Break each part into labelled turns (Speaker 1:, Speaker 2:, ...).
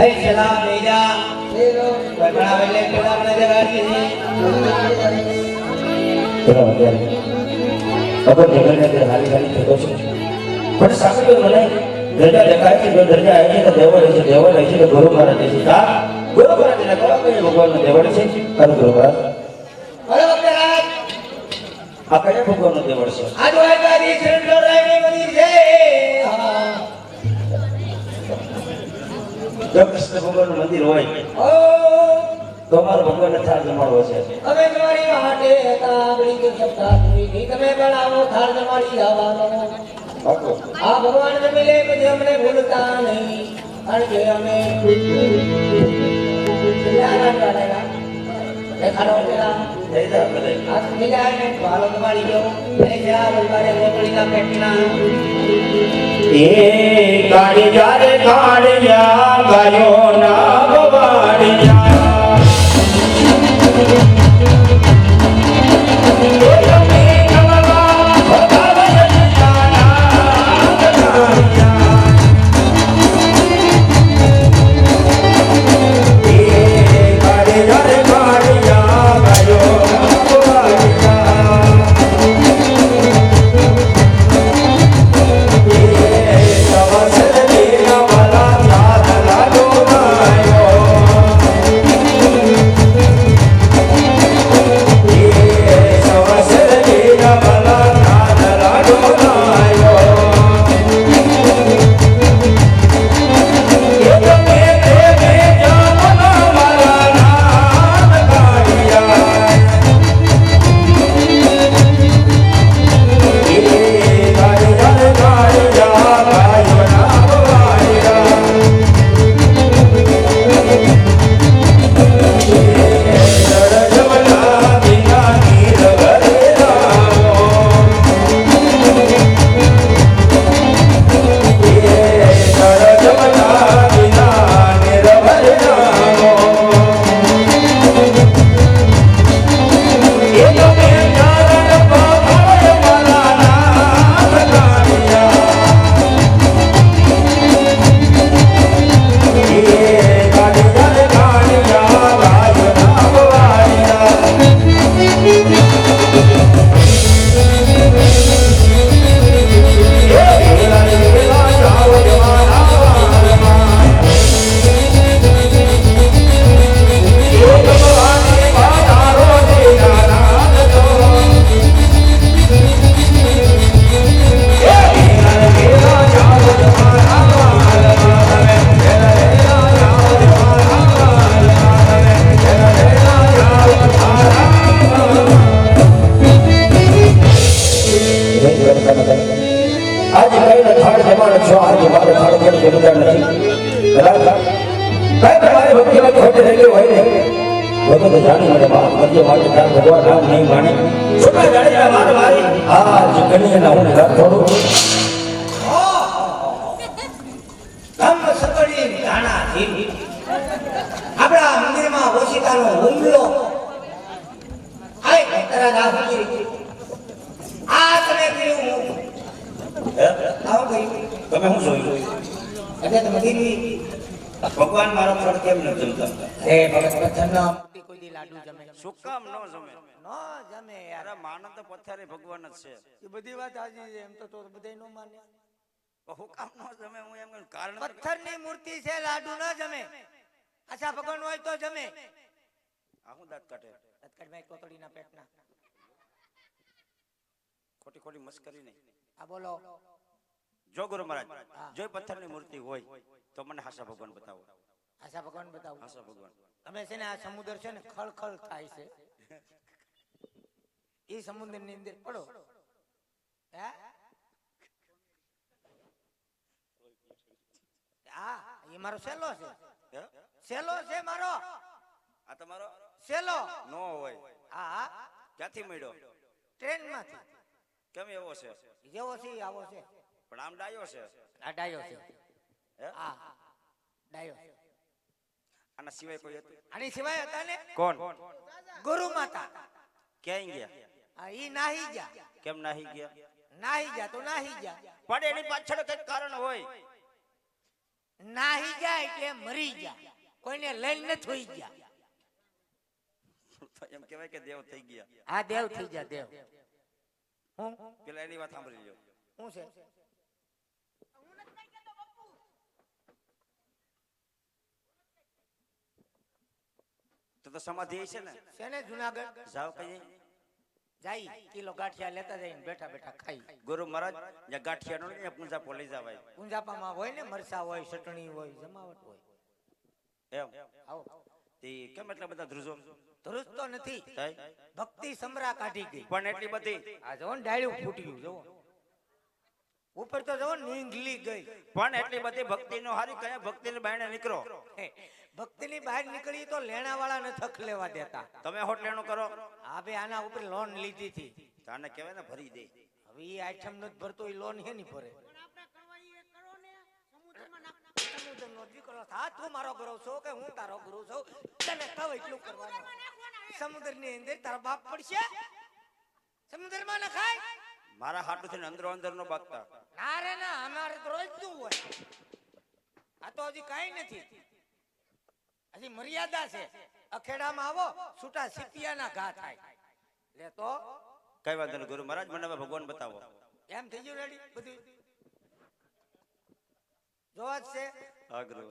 Speaker 1: અરે સલામ બેજા કોઈ બનાવે લે પેલા મને જગાડી દે
Speaker 2: પેલા અત્યારે અગર જગને તે હાલી હાલી થતો છે પણ સામે તો મને દરજા દેખાય છે જો દરજા આવે છે તો દેવળ છે તો ગુરુ મહારાજ છે કા ગુરુ મહારાજ ને કહો કે ભગવાનનો દેવળ છે કર ગુરુ મહારાજ
Speaker 1: અરે વખતરાજ
Speaker 2: આ કયા ભગવાનનો દેવળ છે
Speaker 1: આ દ્વારકાધી શ્રીરાયની મંદિર છે
Speaker 2: જો કૃષ્ણ ભગવાનનું મંદિર હોય
Speaker 1: ઓ
Speaker 2: તો અમારો ભગવાનને થાળ જમાડવો છે
Speaker 1: અમે તમારી માટે હતા બડી કે સપ્તાહ પૂરી તમે બનાવો થાળ જમાડી જવાનો
Speaker 2: પાકો
Speaker 1: આ ભગવાન ને મિલે પછી અમને ભૂલતા નહીં કારણ કે અમે દેખાડો પેલા
Speaker 2: જય દા ભલે
Speaker 1: આ મિલાય ને વાલો તમારી ગયો અને જા બલવારે ગોપડીના પેટના
Speaker 2: એ કાળિયા ગયો ના ભવાડિયા
Speaker 1: આપણા મંદિરમાં ઓશિકાનો હુમલો આય તારા નામ આ તમે કર્યું આવો કર્યું
Speaker 2: તમે શું જોયું
Speaker 1: એટલે તમે કીધી
Speaker 2: ભગવાન મારો ફળ કેમ ન જમતા
Speaker 1: એ ભગત પથ્થરના કોઈ દી લાડુ જમે
Speaker 2: શું કામ ન જમે
Speaker 1: ન જમે યાર
Speaker 2: અરે માનવ તો પથ્થરે ભગવાન જ છે
Speaker 1: એ બધી વાત હાજી છે એમ તો બધાય નો માને
Speaker 2: હું કામ ન જમે હું એમ કારણ
Speaker 1: પથ્થરની મૂર્તિ છે લાડુ ન જમે અચ્છા ભગવાન હોય તો જમે
Speaker 2: આ હું દાંત કાઢે
Speaker 1: ભાઈ કોતડીના પેટના
Speaker 2: ખોટી ખોટી મસ્કરી નહીં
Speaker 1: આ બોલો
Speaker 2: જો ગુરુ મહારાજ જો પથ્થરની મૂર્તિ હોય તો મને હાસા ભગવાન બતાવો
Speaker 1: હાસા ભગવાન બતાવો
Speaker 2: હાસા ભગવાન
Speaker 1: તમે છે ને આ સમુદ્ર છે ને ખળખળ થાય છે એ સમુદ્ર ની અંદર પડો હે આ એ મારો સેલો છે સેલો છે મારો
Speaker 2: આ તમારો
Speaker 1: સેલો
Speaker 2: નો હોય
Speaker 1: હા
Speaker 2: ક્યાંથી મળ્યો
Speaker 1: ટ્રેન માંથી
Speaker 2: કેમ એવો છે
Speaker 1: જેવો છે આવો છે
Speaker 2: પણ આમ ડાયો છે
Speaker 1: આ ડાયો છે હા ડાયો
Speaker 2: આના સિવાય કોઈ હતું
Speaker 1: આની સિવાય હતા ને
Speaker 2: કોણ
Speaker 1: ગુરુ માતા
Speaker 2: ક્યાં ગયા
Speaker 1: આ ઈ નાહી જા
Speaker 2: કેમ નાહી ગયા
Speaker 1: નાહી જા તો નાહી જા
Speaker 2: પણ એની પાછળ કઈક કારણ હોય
Speaker 3: નાહી જાય કે મરી જાય, કોઈને લઈને ન થોઈ ગયા.
Speaker 2: તો એમ કહેવાય કે દેવ થઈ ગયા.
Speaker 3: આ દેવ થઈ ગયા, દેવ. હું
Speaker 2: પેલા એની વાત સાંભળી લ્યો.
Speaker 3: હું છે?
Speaker 2: તો સમાધિ છે ને,
Speaker 3: શેને જુનાગઢ
Speaker 2: જાવ કઈ
Speaker 3: જાય, કિલો ગાંઠિયા લેતા જઈને બેઠા બેઠા ખાઈ.
Speaker 2: ગુરુ મહારાજ જ્યાં ગાંઠિયા નો ને પૂંજા પોલી જવાય.
Speaker 3: પૂંજાપામાં હોય ને, મરસા હોય, ચટણી હોય, જમાવટ હોય.
Speaker 2: એમ
Speaker 3: આવો
Speaker 2: તે કેમ એટલા બધા ધ્રુજો
Speaker 3: ધ્રુજ તો નથી,
Speaker 2: થાય?
Speaker 3: ભક્તિ સમરા કાઢી ગઈ.
Speaker 2: પણ એટલી બધી
Speaker 3: આ જો ને ડાળ્યું ફૂટ્યું, જો ઉપર તો જો નીંગલી ગઈ.
Speaker 2: પણ એટલી બધી ભક્તિ નો હારી કયા ભક્તિ ની બાયણે નીકળો.
Speaker 3: ભક્તિ ની બહાર નીકળી તો લેણા વાળા ને થક લેવા દેતા.
Speaker 2: તમે હોટ લેણું કરો.
Speaker 3: હા ભાઈ, આના ઉપર લોન લીધી હતી.
Speaker 2: તાને કહેવાય ને ભરી દે.
Speaker 3: હવે એ આઈટમ નો ભરતો, એ લોન હે નહીં ભરે. સમુદ્રનો દીકરો થા, તું મારો ગુરુ છો કે હું તારો ગુરુ છું? તને કહું એટલું કરવાનું. સમુદ્ર ની અંદર તારો બાપ પડશે, સમુદ્ર માં નખાય.
Speaker 2: મારા હાટુ થઈને અંદરો અંદર નો બાગતા.
Speaker 3: ના રે ના, અમારે તો રોજ નું હોય. આ તો હજી કઈ નથી, હજી મર્યાદા છે. અખેડામાં આવો, છૂટા સિપિયાના ઘા થાય. લે તો
Speaker 2: કઈ વાંધો નહીં ગુરુ મહારાજ, મને હવે ભગવાન બતાવો.
Speaker 3: એમ થઈ ગયું રેડી બધું જોવા જ છે.
Speaker 2: હા ગુરુ.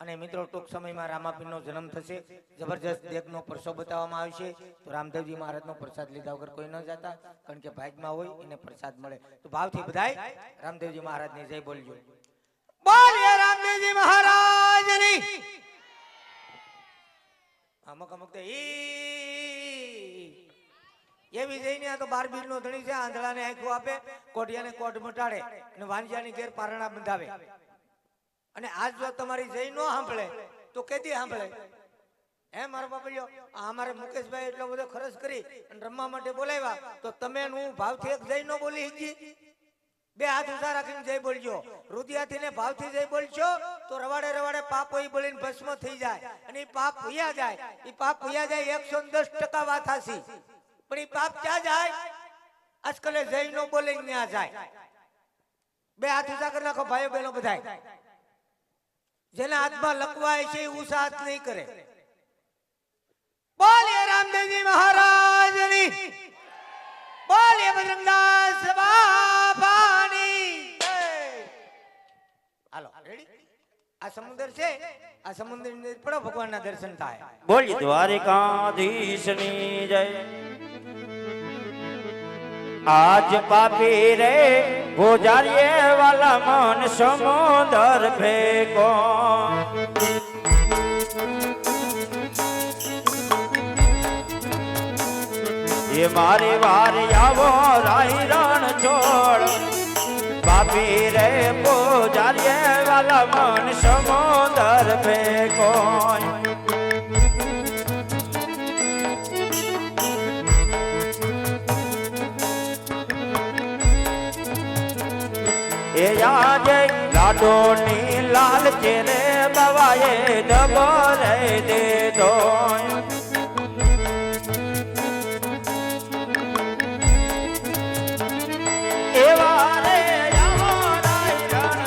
Speaker 3: અને મિત્રો, ટૂંક સમયમાં રામાપીરનો જન્મ થશે. જબરજસ્ત દેગનો પરસો બતાવવામાં આવશે. તો રામદેવજી મહારાજનો પ્રસાદ લીધા વગર કોઈ ન જતા, કારણ કે ભાગમાં હોય એને પ્રસાદ મળે. તો ભાવથી બધાય રામદેવજી મહારાજની જય બોલજો. બોલીએ રામદેવજી મહારાજની. અમુક અમુક તો એવી જઈને આ તો 12 નો ધણી છે. આંધળાને આંખો આપે, કોઢિયાને કોઢ મટાડે અને વાંજિયાની ઘેર પારણા બંધાવે. અને આજ જો તમારી જઈ ન સાંભળે તો કેદી સાંભળે? હે મારો બાપડીઓ, અમારે મુકેશભાઈ એટલો બધો ખર્ચ કરી અને રમવા માટે બોલાવ્યા, તો તમે હું ભાવથી એક જઈ ન બોલી શકી? બે હાથ ઊંચા રાખીને જય બોલજો. રુદિયાથી ને ભાવથી જય બોલશો તો રવાડે રવાડે પાપ હોય બોલીને ભસ્મ થઈ જાય. અને એ પાપ ભૂયા જાય, એ પાપ ભૂયા જાય 110% વાત હાસી. પણ એ પાપ ક્યાં જાય? આજકાલે જય નો બોલે ત્યાં જાય. બે હાથ ઊંચા કરી નાખો ભાઈઓ બહેનો બધાય. જેના હાથમાં લકવાય છે ઊંચા હાથ નહીં કરે. બોલીએ રામદેવજી મહારાજની, બોલીએ બજરંગદાસ બાપાની જય. હાલો રેડી. આ સમુદ્ર છે, આ સમુદ્ર ની અંદર પડો, ભગવાનના દર્શન થાય.
Speaker 2: બોલી દ્વારિકાધીશની જય. આજ પાપી રે ગોજારીએ વાલા મન સમુદર ફેકો. એ મારી વાર આવો રાહી રણ છોડ. પાપી રે ગોજારીએ વાલા મન સમુદર ફેકો. એ આજે લાડો ની લાલ ચેરે બવાએ દબો રે દે.